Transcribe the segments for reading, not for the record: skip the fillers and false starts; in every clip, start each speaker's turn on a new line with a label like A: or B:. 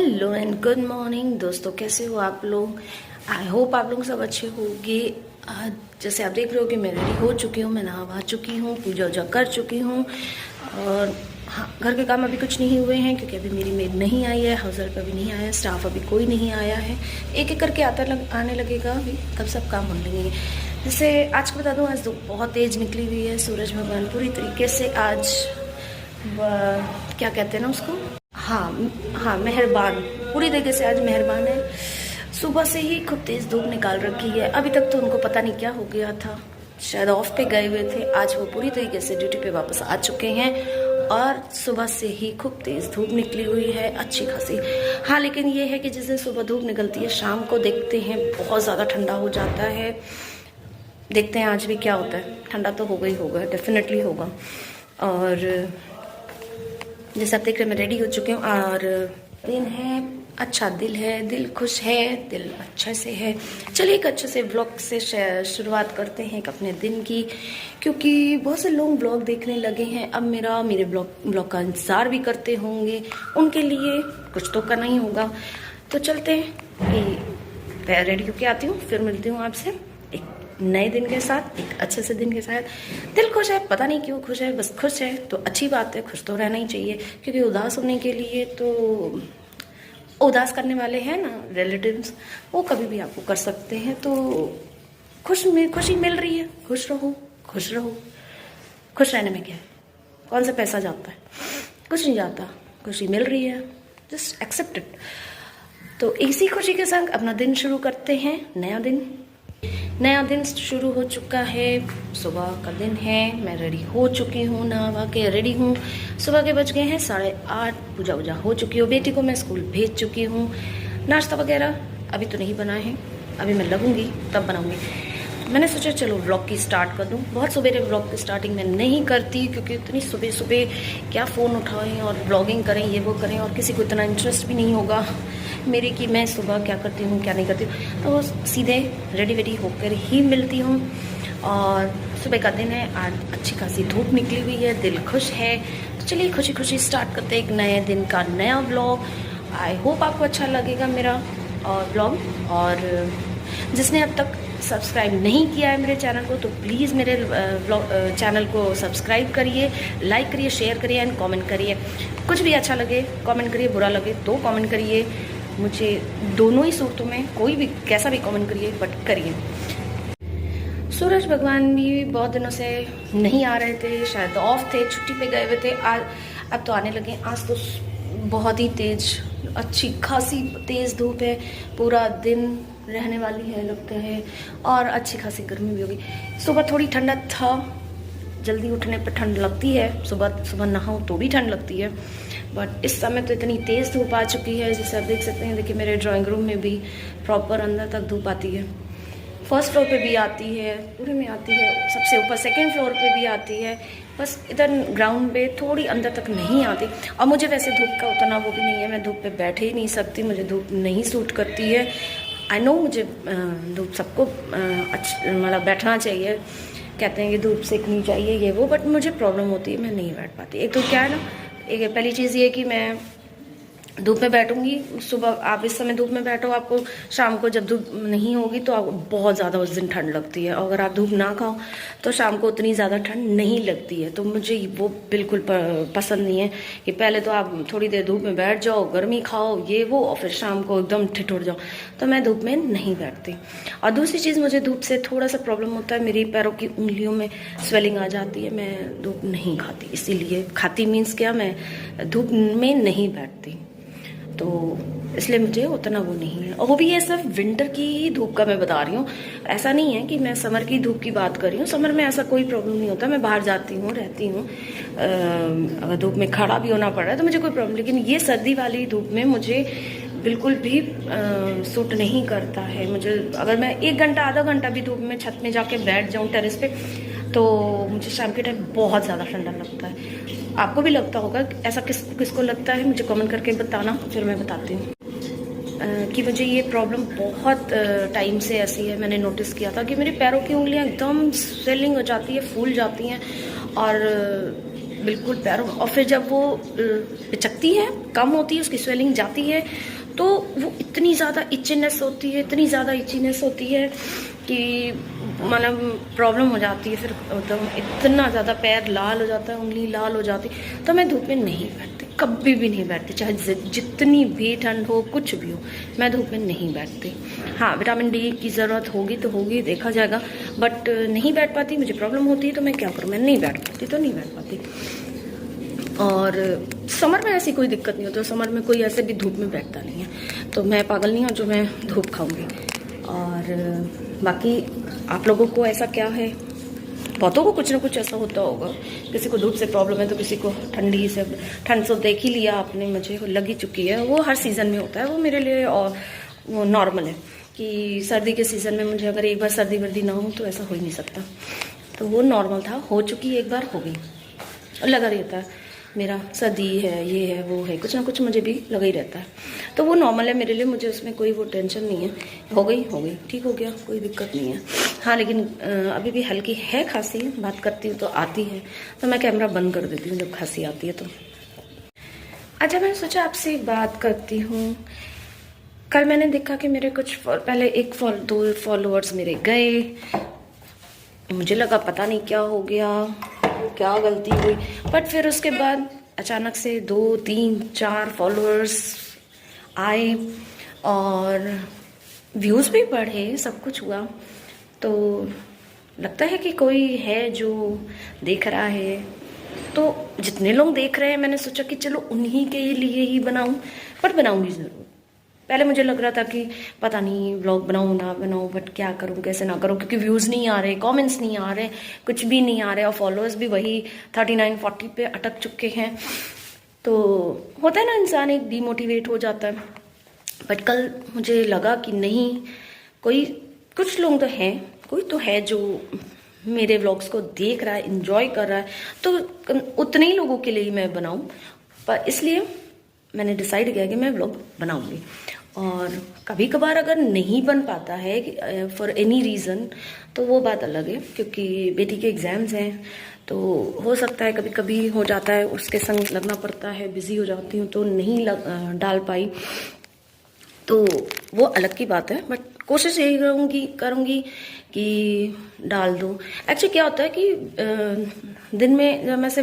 A: Hello and good morning दोस्तों, कैसे हो आप लोग। आई होप आप लोग सब अच्छे होंगे। आज जैसे आप देख रहे हो कि मैं रेडी हो चुकी हूँ, मैं नहा चुकी हूँ, पूजा वूजा कर चुकी हूँ। और हाँ, घर के काम अभी कुछ नहीं हुए हैं क्योंकि अभी मेरी मेड नहीं आई है, हाउस हेल्प अभी नहीं आया है, स्टाफ अभी कोई नहीं आया है। एक एक करके आने लगेगा अभी, तब सब काम हो लगेंगे। जैसे आज को बता दूँ, आज धूप बहुत तेज़ निकली हुई है। सूरज भगवान पूरी तरीके से आज क्या कहते हैं ना उसको, हाँ मेहरबान, पूरी तरीके से आज मेहरबान है। सुबह से ही खूब तेज धूप निकाल रखी है। अभी तक तो उनको पता नहीं क्या हो गया था, शायद ऑफ पे गए हुए थे। आज वो पूरी तरीके से ड्यूटी पे वापस आ चुके हैं और सुबह से ही खूब तेज धूप निकली हुई है, अच्छी खासी। हाँ, लेकिन ये है कि जिस दिन सुबह धूप निकलती है, शाम को देखते हैं बहुत ज़्यादा ठंडा हो जाता है। देखते हैं आज भी क्या होता है। ठंडा तो होगा ही होगा, डेफिनेटली होगा। और जैसे आप देख रहे हैं, मैं रेडी हो चुकी हूँ और दिन है अच्छा, दिल है, दिल खुश है, दिल अच्छे से है। चलिए एक अच्छे से व्लॉग से शुरुआत करते हैं एक अपने दिन की, क्योंकि बहुत से लोग व्लॉग देखने लगे हैं। अब मेरे व्लॉग का इंतज़ार भी करते होंगे, उनके लिए कुछ तो करना ही होगा। तो चलते हैं कि रेडी होके आती हूँ, फिर मिलती हूँ आपसे एक नए दिन के साथ, एक अच्छे से दिन के साथ। दिल खुश है, पता नहीं क्यों खुश है, बस खुश है तो अच्छी बात है, खुश तो रहना ही चाहिए। क्योंकि उदास होने के लिए तो उदास करने वाले हैं ना रिलेटिव्स, वो कभी भी आपको कर सकते हैं। तो खुशी मिल रही है, खुश रहो खुश रहो। खुश रहने में क्या है, कौन सा पैसा जाता है, कुछ नहीं जाता। खुशी मिल रही है, जस्ट एक्सेप्ट इट। तो इसी खुशी के संग अपना दिन शुरू करते हैं। नया दिन शुरू हो चुका है, सुबह का दिन है। मैं रेडी हो चुकी हूँ, नहा के रेडी हूँ। सुबह के बज गए हैं 8:30, पूजा वूजा हो चुकी हो। बेटी को मैं स्कूल भेज चुकी हूँ। नाश्ता वगैरह अभी तो नहीं बनाए हैं, अभी मैं लगूंगी तब बनाऊंगी। मैंने सोचा चलो व्लॉग की स्टार्ट कर दूँ। बहुत सवेरे व्लॉग की स्टार्टिंग मैं नहीं करती, क्योंकि इतनी सुबह सुबह क्या फ़ोन उठाएं और व्लॉगिंग करें, ये वो करें, और किसी को इतना इंटरेस्ट भी नहीं होगा मेरी कि मैं सुबह क्या करती हूँ क्या नहीं करती हूँ। तो सीधे रेडी होकर ही मिलती हूँ। और सुबह का दिन है, आज अच्छी खासी धूप निकली हुई है, दिल खुश है। तो चलिए खुशी खुशी स्टार्ट करते हैं एक नए दिन का नया व्लॉग। आई होप आपको अच्छा लगेगा मेरा और व्लॉग। और जिसने अब तक सब्सक्राइब नहीं किया है मेरे चैनल को, तो प्लीज़ मेरे चैनल को सब्सक्राइब करिए, लाइक करिए, शेयर करिए एंड कमेंट करिए। कुछ भी अच्छा लगे कमेंट करिए, बुरा लगे तो कमेंट करिए। मुझे दोनों ही सूरतों में कोई भी कैसा भी कमेंट करिए, बट करिए। सूरज भगवान भी बहुत दिनों से नहीं आ रहे थे, शायद ऑफ थे, छुट्टी पे गए हुए थे। आज अब तो आने लगे। आज तो बहुत ही तेज, अच्छी खासी तेज़ धूप है, पूरा दिन रहने वाली है लगता है। और अच्छी खासी गर्मी भी होगी। सुबह थोड़ी ठंडा था, जल्दी उठने पर ठंड लगती है, सुबह नहाओ तो भी ठंड लगती है। बट इस समय तो इतनी तेज़ धूप आ चुकी है, जैसे आप देख सकते हैं। देखिए मेरे ड्राइंग रूम में भी प्रॉपर अंदर तक धूप आती है। फर्स्ट फ्लोर पे भी आती है, पूरे में आती है, सबसे ऊपर सेकंड फ्लोर पे भी आती है। बस इधर ग्राउंड पे थोड़ी अंदर तक नहीं आती। और मुझे वैसे धूप का उतना वो भी नहीं है, मैं धूप पे बैठ ही नहीं सकती, मुझे धूप नहीं सूट करती है। आई नो मुझे धूप सबको मतलब बैठना चाहिए, कहते हैं कि धूप सेकनी चाहिए ये वो, बट मुझे प्रॉब्लम होती है, मैं नहीं बैठ पाती। एक तो क्या है ना, एक पहली चीज़ ये कि मैं धूप में बैठूंगी। सुबह आप इस समय धूप में बैठो, आपको शाम को जब धूप नहीं होगी तो आपको बहुत ज़्यादा उस दिन ठंड लगती है। और अगर आप धूप ना खाओ तो शाम को उतनी ज़्यादा ठंड नहीं लगती है। तो मुझे वो बिल्कुल पसंद नहीं है कि पहले तो आप थोड़ी देर धूप में बैठ जाओ, गर्मी खाओ ये वो, और फिर शाम को एकदम ठिठुर जाओ। तो मैं धूप में नहीं बैठती। और दूसरी चीज़, मुझे धूप से थोड़ा सा प्रॉब्लम होता है, मेरी पैरों की उंगलियों में स्वेलिंग आ जाती है। मैं धूप नहीं खाती, इसीलिए खाती मीन्स क्या, मैं धूप में नहीं बैठती, तो इसलिए मुझे उतना वो नहीं है। और वो भी ये सिर्फ विंटर की ही धूप का मैं बता रही हूँ, ऐसा नहीं है कि मैं समर की धूप की बात कर रही हूँ। समर में ऐसा कोई प्रॉब्लम नहीं होता, मैं बाहर जाती हूँ, रहती हूँ, अगर धूप में खड़ा भी होना पड़ रहा है तो मुझे कोई प्रॉब्लम। लेकिन ये सर्दी वाली धूप में मुझे बिल्कुल भी सूट नहीं करता है। मुझे अगर मैं 1 घंटा आधा घंटा भी धूप में छत में जाके बैठ जाऊँ टेरेस पे, तो मुझे शाम के टाइम बहुत ज़्यादा ठंडा लगता है। आपको भी लगता होगा, ऐसा किसको लगता है मुझे कमेंट करके बताना, फिर मैं बताती हूँ कि मुझे ये प्रॉब्लम बहुत टाइम से ऐसी है। मैंने नोटिस किया था कि मेरे पैरों की उंगलियां एकदम स्वेलिंग हो जाती है, फूल जाती हैं, और बिल्कुल पैरों, और फिर जब वो पिचकती है, कम होती है, उसकी स्वेलिंग जाती है, तो वो इतनी ज़्यादा इचीनेस होती है, इतनी ज़्यादा इचीनेस होती है कि मतलब प्रॉब्लम हो जाती है। फिर एकदम इतना ज़्यादा पैर लाल हो जाता है, उंगली लाल हो जाती है। तो मैं धूप में नहीं बैठती, कभी भी नहीं बैठती, चाहे जितनी भी ठंड हो, कुछ भी हो, मैं धूप में नहीं बैठती। हाँ, विटामिन डी की ज़रूरत होगी तो होगी, देखा जाएगा, बट नहीं बैठ पाती, मुझे प्रॉब्लम होती है तो मैं क्या करूँ, मैं नहीं बैठ पाती तो नहीं बैठ पाती। और समर में ऐसी कोई दिक्कत नहीं होती, तो समर में कोई ऐसे भी धूप में बैठता नहीं है, तो मैं पागल नहीं हूँ जो मैं धूप खाऊंगी। और बाकी आप लोगों को ऐसा क्या है, बहुतों को कुछ ना कुछ ऐसा होता होगा, किसी को धूप से प्रॉब्लम है तो किसी को ठंडी से, ठंड से देख ही लिया आपने, मुझे लगी चुकी है, वो हर सीज़न में होता है, वो मेरे लिए और वो नॉर्मल है कि सर्दी के सीज़न में मुझे अगर एक बार सर्दी वर्दी ना हो तो ऐसा हो ही नहीं सकता, तो वो नॉर्मल था, हो चुकी एक बार, हो गई। और लगा रहता है मेरा, सर्दी है, ये है, वो है, कुछ ना कुछ मुझे भी लगा ही रहता है, तो वो नॉर्मल है मेरे लिए, मुझे उसमें कोई वो टेंशन नहीं है। हो गई, ठीक हो गया, कोई दिक्कत नहीं है। हाँ, लेकिन अभी भी हल्की है खांसी, बात करती हूँ तो आती है, तो मैं कैमरा बंद कर देती हूँ जब खांसी आती है तो। अच्छा, मैंने सोचा आपसे एक बात करती हूँ। कल मैंने देखा कि मेरे कुछ पहले 2 फॉलोअर्स मेरे गए, मुझे लगा पता नहीं क्या हो गया, क्या गलती हुई, बट फिर उसके बाद अचानक से 2, 3, 4 फॉलोअर्स आए और व्यूज़ भी बढ़े, सब कुछ हुआ, तो लगता है कि कोई है जो देख रहा है। तो जितने लोग देख रहे हैं, मैंने सोचा कि चलो उन्हीं के लिए ही बनाऊं, बट बनाऊंगी ज़रूर। पहले मुझे लग रहा था कि पता नहीं व्लॉग बनाऊँ ना बनाऊँ, बट क्या करूँ कैसे ना करूँ, क्योंकि व्यूज़ नहीं आ रहे, कमेंट्स नहीं आ रहे, कुछ भी नहीं आ रहे, और फॉलोअर्स भी वही 39-40 पे अटक चुके हैं। तो होता है ना, इंसान एक डीमोटिवेट हो जाता है। बट कल मुझे लगा कि नहीं, कुछ लोग तो हैं, कोई तो है जो मेरे व्लॉग्स को देख रहा है, इंजॉय कर रहा है, तो उतने ही लोगों के लिए मैं बनाऊँ। पर इसलिए मैंने डिसाइड किया कि मैं व्लॉग बनाऊंगी। और कभी कभार अगर नहीं बन पाता है फॉर एनी रीज़न, तो वो बात अलग है, क्योंकि बेटी के एग्ज़ाम्स हैं, तो हो सकता है कभी कभी हो जाता है, उसके संग लगना पड़ता है, बिज़ी हो जाती हूँ तो नहीं डाल पाई, तो वो अलग की बात है। बट कोशिश यही करूँगी कि डाल दूँ। एक्चुअली क्या होता है कि दिन में जब ऐसे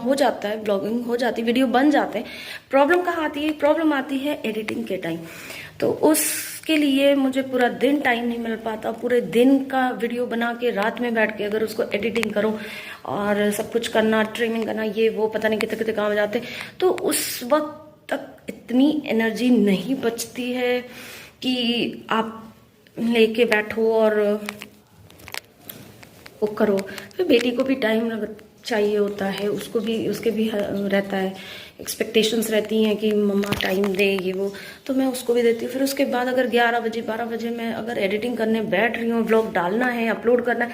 A: हो जाता है, ब्लॉगिंग हो जाती, वीडियो बन जाते हैं, प्रॉब्लम कहाँ आती है, प्रॉब्लम आती है एडिटिंग के टाइम। तो उसके लिए मुझे पूरा दिन टाइम नहीं मिल पाता, पूरे दिन का वीडियो बना के रात में बैठ के अगर उसको एडिटिंग करो और सब कुछ करना, ट्रिमिंग करना, ये वो पता नहीं कितने कितने काम हो जाते, तो उस वक्त तक इतनी एनर्जी नहीं बचती है कि आप लेके बैठो और वो करो। फिर बेटी को भी टाइम चाहिए होता है, उसको भी, उसके भी रहता है, एक्सपेक्टेशंस रहती हैं कि मम्मा टाइम दे, ये वो, तो मैं उसको भी देती हूँ। फिर उसके बाद अगर 11 बजे 12 बजे मैं अगर एडिटिंग करने बैठ रही हूँ, व्लॉग डालना है, अपलोड करना है,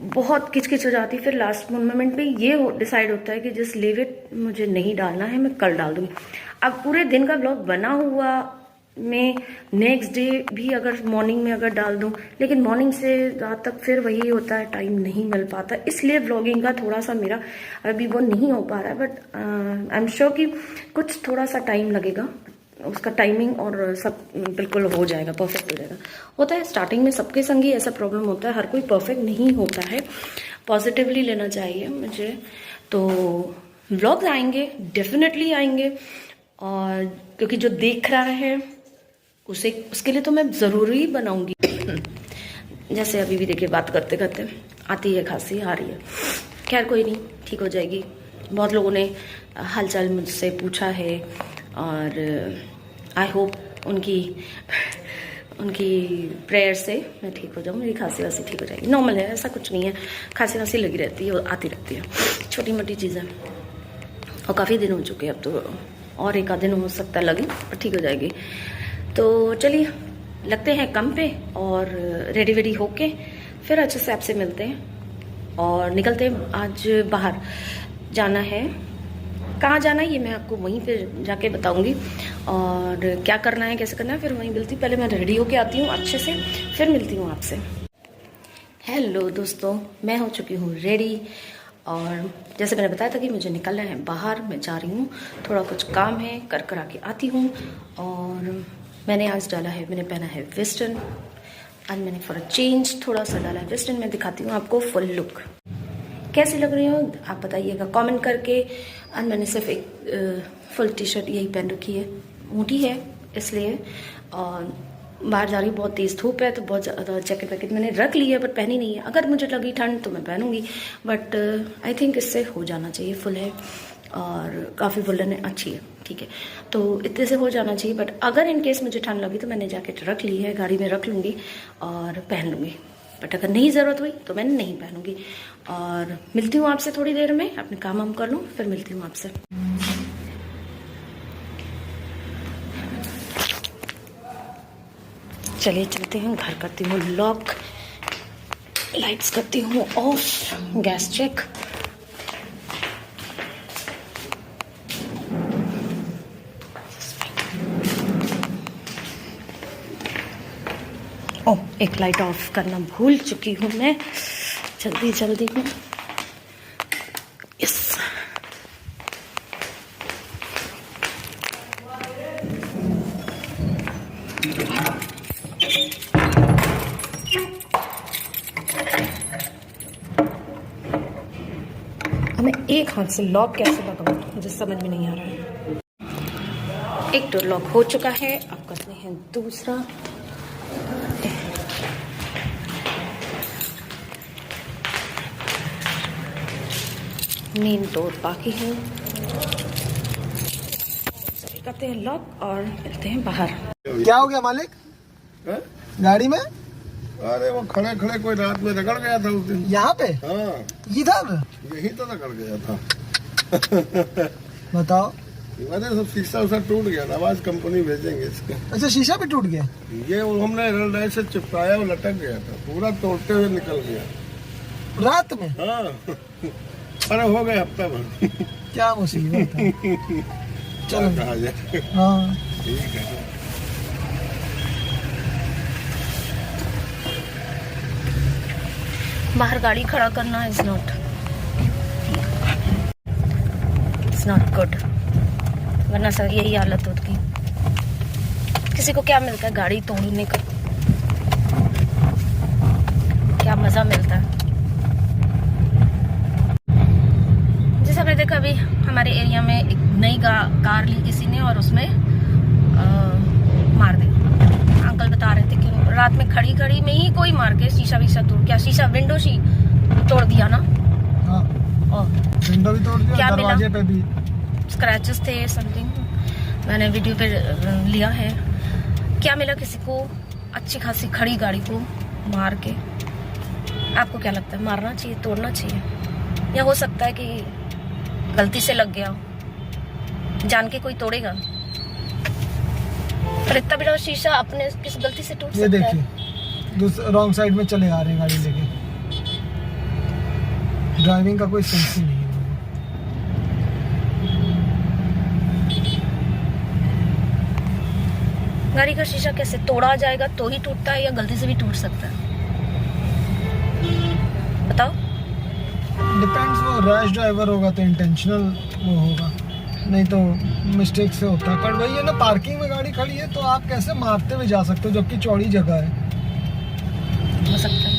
A: बहुत किचकिच हो जाती है। फिर लास्ट मोमेंट पे ये डिसाइड होता है कि जस्ट लीव इट, मुझे नहीं डालना है, मैं कल डाल दूँगी। अब पूरे दिन का व्लॉग बना हुआ मैं नेक्स्ट डे भी अगर मॉर्निंग में अगर डाल दूं, लेकिन मॉर्निंग से रात तक फिर वही होता है, टाइम नहीं मिल पाता, इसलिए व्लॉगिंग का थोड़ा सा मेरा अभी वो नहीं हो पा रहा है। बट आई एम श्योर कि कुछ थोड़ा सा टाइम लगेगा, उसका टाइमिंग और सब बिल्कुल हो जाएगा, परफेक्ट हो जाएगा। होता है स्टार्टिंग में सबके संग ही ऐसा प्रॉब्लम होता है, हर कोई परफेक्ट नहीं होता है, पॉजिटिवली लेना चाहिए मुझे। तो व्लॉग्स आएंगे, डेफिनेटली आएंगे, और क्योंकि जो देख रहा है उसके लिए तो मैं ज़रूरी बनाऊंगी। जैसे अभी भी देखिए, बात करते करते आती है खांसी, आ रही है, खैर कोई नहीं, ठीक हो जाएगी। बहुत लोगों ने हालचाल मुझसे पूछा है और आई होप उनकी प्रेयर से मैं ठीक हो जाऊँ, मेरी खांसी वासी ठीक हो जाएगी। नॉर्मल है, ऐसा कुछ नहीं है, खांसी वासी लगी रहती है, आती रहती है, छोटी मोटी चीज़ें, और काफ़ी दिन हो चुके हैं, अब तो और एक आध दिन हो सकता है लगे, पर ठीक हो जाएगी। तो चलिए लगते हैं कम पे और रेडी वेडी होके फिर अच्छे से आपसे मिलते हैं और निकलते हैं। आज बाहर जाना है, कहाँ जाना है ये मैं आपको वहीं पे जाके बताऊंगी, और क्या करना है कैसे करना है फिर वहीं मिलती। पहले मैं रेडी होके आती हूँ अच्छे से, फिर मिलती हूँ आपसे। हेलो दोस्तों, मैं हो चुकी हूँ रेडी और जैसे मैंने बताया था कि मुझे निकलना है बाहर, मैं जा रही हूँ, थोड़ा कुछ काम है, कर आके आती हूँ। और मैंने आज डाला है, मैंने पहना है वेस्टर्न, आज मैंने फॉर अ चेंज थोड़ा सा डाला है वेस्टर्न। मैं दिखाती हूँ आपको फुल लुक कैसी लग रही हो, आप बताइएगा कमेंट करके। आज मैंने सिर्फ एक फुल टी शर्ट यही पहन रखी है, मोटी है इसलिए, और बाहर जा रही हूँ, बहुत तेज़ धूप है तो बहुत ज़्यादा जैकेट वैकेट मैंने रख ली है बट पहनी नहीं है। अगर मुझे लगी ठंड तो मैं पहनूंगी, बट आई थिंक इससे हो जाना चाहिए। फुल है और काफ़ी वुलन है, अच्छी है, ठीक है, तो इतने से हो जाना चाहिए। बट अगर इन केस मुझे ठंड लगी तो मैंने जैकेट रख ली है, गाड़ी में रख लूँगी और पहन लूँगी। बट अगर नहीं ज़रूरत हुई तो मैं नहीं पहनूंगी। और मिलती हूँ आपसे थोड़ी देर में, अपने काम वाम कर लूँ फिर मिलती हूँ आपसे। चलिए चलते हैं, घर करती हूँ लॉक, लाइट्स करती हूँ ऑफ, गैस चेक। ओह, एक लाइट ऑफ करना भूल चुकी हूँ मैं, जल्दी हूँ। यस, हमें एक हाथ से लॉक कैसे लगाऊं मुझे समझ में नहीं आ रहा है। एक डोर लॉक हो चुका है, अब करते हैं दूसरा। मेन डोर बाकी है, करते हैं लॉक और मिलते हैं बाहर।
B: क्या हो गया मालिक?
C: है?
B: गाड़ी में?
C: अरे वो खड़े खड़े कोई रात में रगड़ गया था उस दिन।
B: यहाँ पे?
C: हाँ,
B: इधर?
C: यही तो रगड़ गया था।
B: बताओ।
C: अरे सब शीशा उसा टूट गया था, आज कंपनी भेजेंगे इसको।
B: अच्छा, शीशा भी टूट गया?
C: ये हमने रेल से चिपकाया, वो लटक गया था, पूरा तोड़ते हुए निकल गया
B: रात में?
C: हाँ। अरे हो गए हफ्ता भर।
B: क्या मुसीबत है। चलो
C: कहा जाए।
B: हाँ,
C: ठीक है।
A: बाहर गाड़ी खड़ा करना इज नॉट गुड, वरना सर यही हालत होती। किसी को क्या मिलता है गाड़ी तोड़ने का, क्या मजा मिलता है। जैसे आपने देखा अभी हमारे एरिया में एक नई कार ली किसी ने और उसमें मार दी। अंकल बता रहे थे कि रात में खड़ी में ही कोई मार के शीशा वीशा तोड़, क्या शीशा विंडो तोड़ दिया ना।
B: हाँ,
A: और
B: विंडो भी तोड़ दिया,
A: क्या
B: दरवाजे पे भी
A: स्क्रैचेस थे समथिंग, मैंने वीडियो पे लिया है। क्या मिला किसी को, अच्छी खासी खड़ी गाड़ी को मार के। आपको क्या लगता है, मारना चाहिए, तोड़ना चाहिए, या हो सकता है कि गलती से लग गया, जान के कोई तोड़ेगा? पर इतना बड़ा शीशा अपने किस गलती से टूट सकता है?
B: ये देखिए रॉन्ग साइड में चले आ रहे हैं गाड़ी लेके, ड्राइविंग का कोई सेंस ही नहीं है।
A: गाड़ी का शीशा कैसे तोड़ा जाएगा, तो ही टूटता है या गलती से भी टूट सकता है? बताओ।
B: डिपेंड्स, वो रैश ड्राइवर होगा तो इंटेंशनल वो होगा, नहीं तो मिस्टेक से होता है। पर वही है ना, पार्किंग में गाड़ी खड़ी है तो आप कैसे मारते हुए जा सकते हो जबकि चौड़ी जगह है।
A: हो सकता है,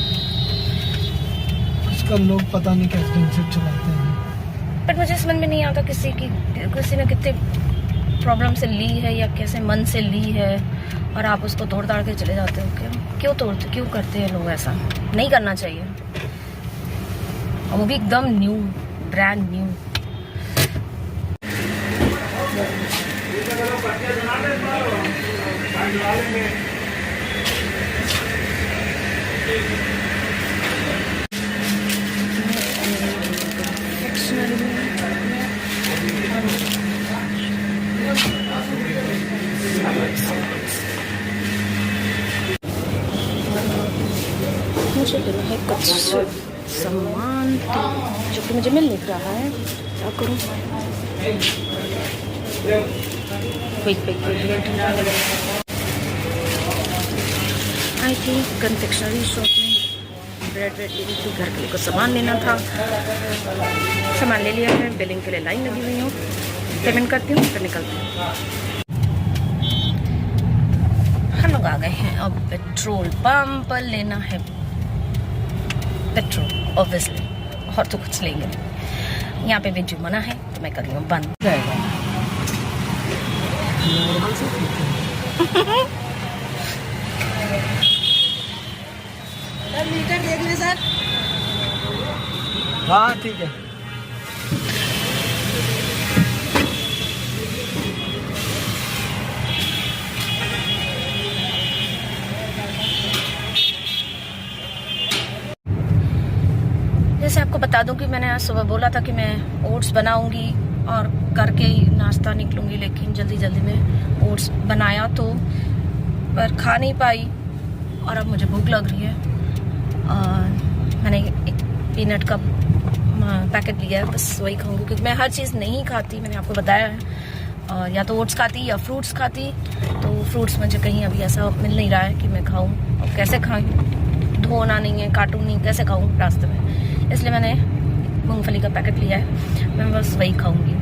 B: आजकल लोग पता नहीं कैसे ढंग से चलाते हैं।
A: पर मुझे समझ में नहीं आता किसी ने कितने प्रॉब्लम से ली है या कैसे मन से ली है, और आप उसको तोड़ ताड़ के चले जाते हो। क्यों तोड़ते, क्यों करते हैं लोग ऐसा? नहीं करना चाहिए, और वो भी एकदम न्यू, ब्रांड न्यू। मुझे लेना है कुछ सामान जो कि मुझे मिल नहीं रहा है, क्या करूं? आई थी कन्फेक्शनरी शॉप में ब्रेड वेड ले ली थी, घर के लिए कुछ सामान लेना था, सामान ले लिया है। बिलिंग के लिए लाइन लगी हुई हूँ, पेमेंट करती हूँ फिर निकलती हूँ। हम लोग आ गए हैं अब पेट्रोल पंप पर, लेना है पेट्रोल ऑब्वियसली, और तो कुछ लेंगे नहीं। यहाँ पे वीडियो मना है तो मैं कर रही हूँ बंद। मीटर देख ले सर।
B: हाँ ठीक है।
A: जैसे आपको बता दूं कि मैंने आज सुबह बोला था कि मैं ओट्स बनाऊंगी और करके ही नाश्ता निकलूंगी, लेकिन जल्दी जल्दी में ओट्स बनाया तो पर खा नहीं पाई और अब मुझे भूख लग रही है। और मैंने एक पीनट का पैकेट लिया है, बस वही खाऊंगी क्योंकि मैं हर चीज़ नहीं खाती, मैंने आपको बताया है। या तो ओट्स खाती या फ्रूट्स खाती, तो फ्रूट्स मुझे कहीं अभी ऐसा मिल नहीं रहा है कि मैं खाऊं, और कैसे खाऊं, धोना नहीं है, काटूं नहीं, कैसे खाऊं रास्ते में, इसलिए मैंने मूंगफली का पैकेट लिया है, मैं बस वही खाऊंगी।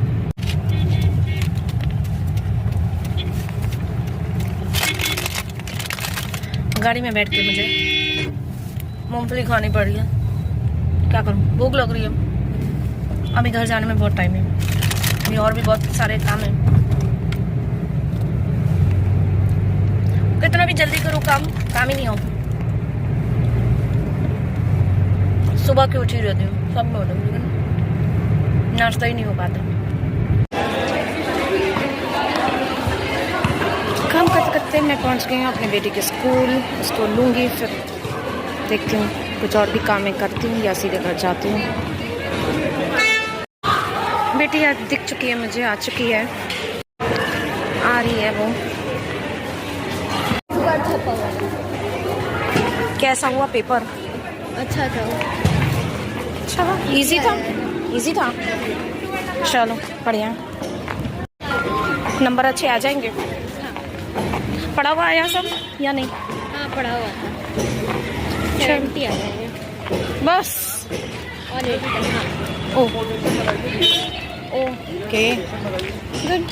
A: गाड़ी में बैठ के मुझे मूंगफली खानी पड़ रही है, क्या करूं, भूख लग रही है। अभी घर जाने में बहुत टाइम है, अभी और भी बहुत सारे काम हैं। कितना भी जल्दी करूं काम ही नहीं होता। सुबह की उठी रहती हूँ सब में, लेकिन नाश्ता ही नहीं हो पाता। काम करते करते मैं पहुँच गई हूँ अपने बेटी के स्कूल, उसको लूँगी, फिर देखती हूँ कुछ और भी काम करती हूँ या सीधे घर जाती हूँ। बेटी आज दिख चुकी है मुझे, आ चुकी है, आ रही है वो। कैसा हुआ पेपर?
D: अच्छा था।
A: अच्छा, इजी था, इजी था, चलो बढ़िया, नंबर अच्छे आ जाएंगे। पढ़ा हुआ आया सब या नहीं?
D: हाँ पढ़ा हुआ था, 70 आ जाएंगे
A: बस।
D: और 80 तक।
A: Okay good.